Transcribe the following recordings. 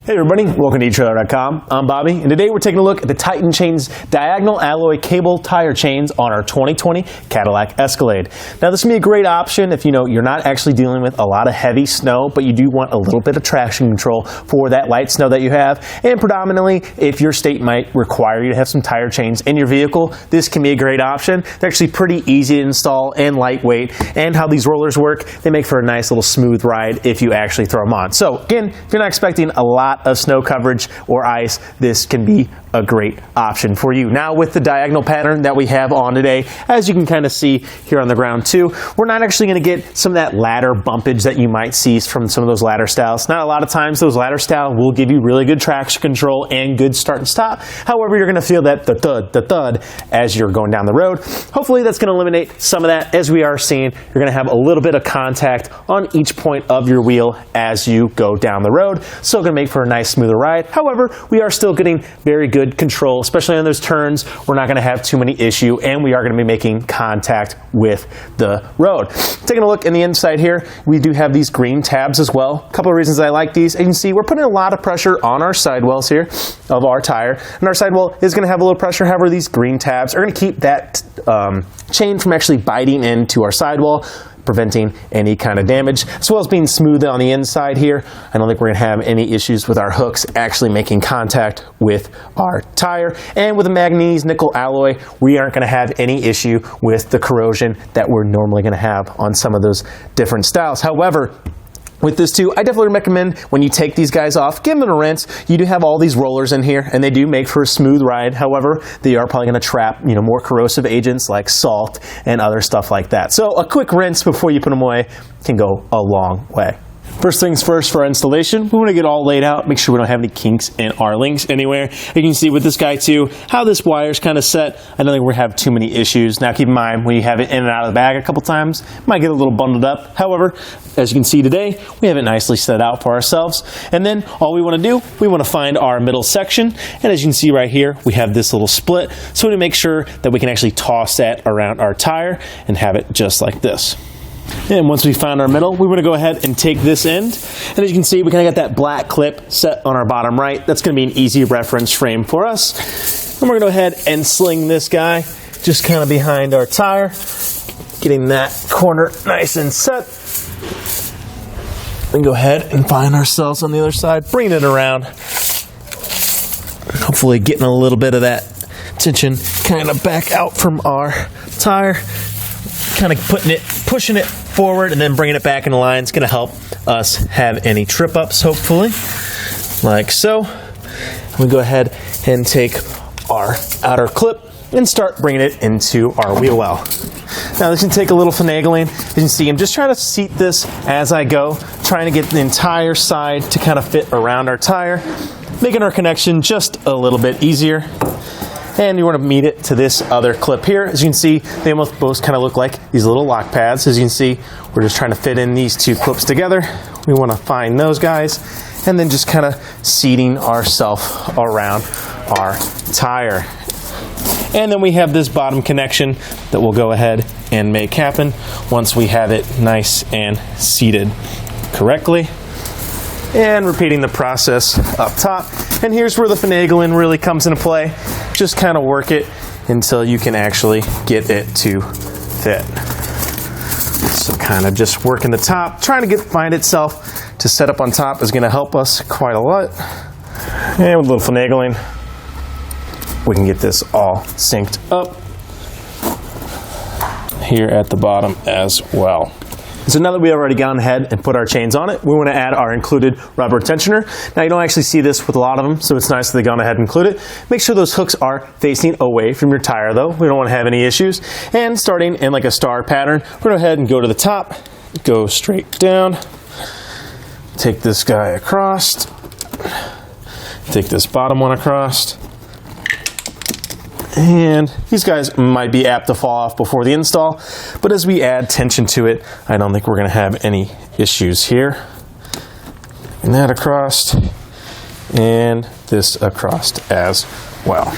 Hey everybody, welcome to eTrailer.com. I'm Bobby, and today we're taking a look at the Titan Chains diagonal alloy cable tire chains on our 2020 Cadillac Escalade. Now this can be a great option if you're not actually dealing with a lot of heavy snow, but you do want a little bit of traction control for that light snow that you have. And predominantly, if your state might require you to have some tire chains in your vehicle, this can be a great option. They're actually pretty easy to install and lightweight, and how these rollers work, they make for a nice little smooth ride if you actually throw them on. So again, if you're not expecting a lot of snow coverage or ice, this can be a great option for you. Now with the diagonal pattern that we have on today, as you can kind of see here on the ground too, we're not actually going to get some of that ladder bumpage that you might see from some of those ladder styles. Not a lot of times those ladder style will give you really good traction control and good start and stop. However, you're going to feel that the thud as you're going down the road. Hopefully that's going to eliminate some of that. As we are seeing, you're going to have a little bit of contact on each point of your wheel as you go down the road. So going to make for a nice smoother ride. However, we are still getting very good control, especially on those turns. We're not going to have too many issue, and we are going to be making contact with the road. Taking a look in the inside here, we do have these green tabs as well. A couple of reasons I like these. As you can see, we're putting a lot of pressure on our sidewells here of our tire, and our sidewall is going to have a little pressure. However, these green tabs are going to keep that chain from actually biting into our sidewall, preventing any kind of damage, as well as being smooth on the inside here. I don't think we're going to have any issues with our hooks actually making contact with our tire. And with a manganese nickel alloy, we aren't going to have any issue with the corrosion that we're normally going to have on some of those different styles. However, with this too, I definitely recommend when you take these guys off, give them a rinse. You do have all these rollers in here, and they do make for a smooth ride. However, they are probably going to trap, more corrosive agents like salt and other stuff like that. So a quick rinse before you put them away can go a long way. First things first, for our installation, we want to get all laid out, make sure we don't have any kinks in our links anywhere. You can see with this guy too, how this wire's kind of set. I don't think we're going to have too many issues. Now keep in mind, when you have it in and out of the bag a couple times, it might get a little bundled up. However, as you can see today, we have it nicely set out for ourselves. And then all we want to do, we want to find our middle section. And as you can see right here, we have this little split. So we want to make sure that we can actually toss that around our tire and have it just like this. And once we found our middle, we want to go ahead and take this end. And as you can see, we kind of got that black clip set on our bottom right. That's going to be an easy reference frame for us. And we're going to go ahead and sling this guy just kind of behind our tire, getting that corner nice and set. Then go ahead and find ourselves on the other side, bringing it around. Hopefully getting a little bit of that tension kind of back out from our tire. Kind of pushing it forward and then bringing it back in line. It's going to help us have any trip ups, hopefully, like so. We go ahead and take our outer clip and start bringing it into our wheel well. Now this can take a little finagling. As you can see, I'm just trying to seat this as I go, trying to get the entire side to kind of fit around our tire, making our connection just a little bit easier. And you want to meet it to this other clip here. As you can see, they almost both kind of look like these little lock pads. As you can see, we're just trying to fit in these two clips together. We want to find those guys and then just kind of seating ourselves around our tire. And then we have this bottom connection that we'll go ahead and make happen once we have it nice and seated correctly. And repeating the process up top. And here's where the finagling really comes into play. Just kind of work it until you can actually get it to fit. So kind of just working the top, trying to find itself to set up on top is going to help us quite a lot. And with a little finagling, we can get this all synced up here at the bottom as well. So now that we have already gone ahead and put our chains on it, we want to add our included rubber tensioner. Now you don't actually see this with a lot of them, so it's nice that they've gone ahead and include it. Make sure those hooks are facing away from your tire though. We don't want to have any issues. And starting in like a star pattern, we're going to go ahead and go to the top, go straight down, take this guy across, take this bottom one across. And these guys might be apt to fall off before the install, but as we add tension to it, I don't think we're going to have any issues here. And that across, and this across as well.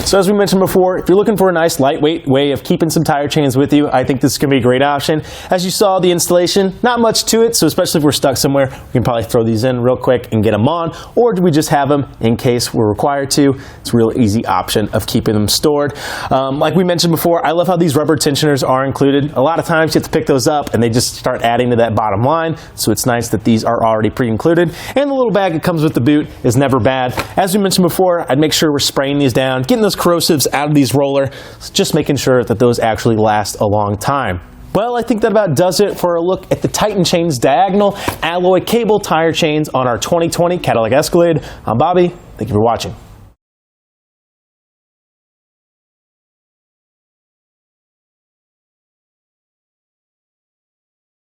So as we mentioned before, if you're looking for a nice lightweight way of keeping some tire chains with you, I think this can be a great option. As you saw, the installation, not much to it, so especially if we're stuck somewhere, we can probably throw these in real quick and get them on, or do we just have them in case we're required to? It's a real easy option of keeping them stored. Like we mentioned before, I love how these rubber tensioners are included. A lot of times you have to pick those up and they just start adding to that bottom line, so it's nice that these are already pre-included. And the little bag that comes with the boot is never bad. As we mentioned before, I'd make sure we're spraying these down, getting those corrosives out of these rollers, just making sure that those actually last a long time. Well, I think that about does it for a look at the Titan Chains diagonal alloy cable tire chains on our 2020 Cadillac Escalade. I'm Bobby. Thank you for watching.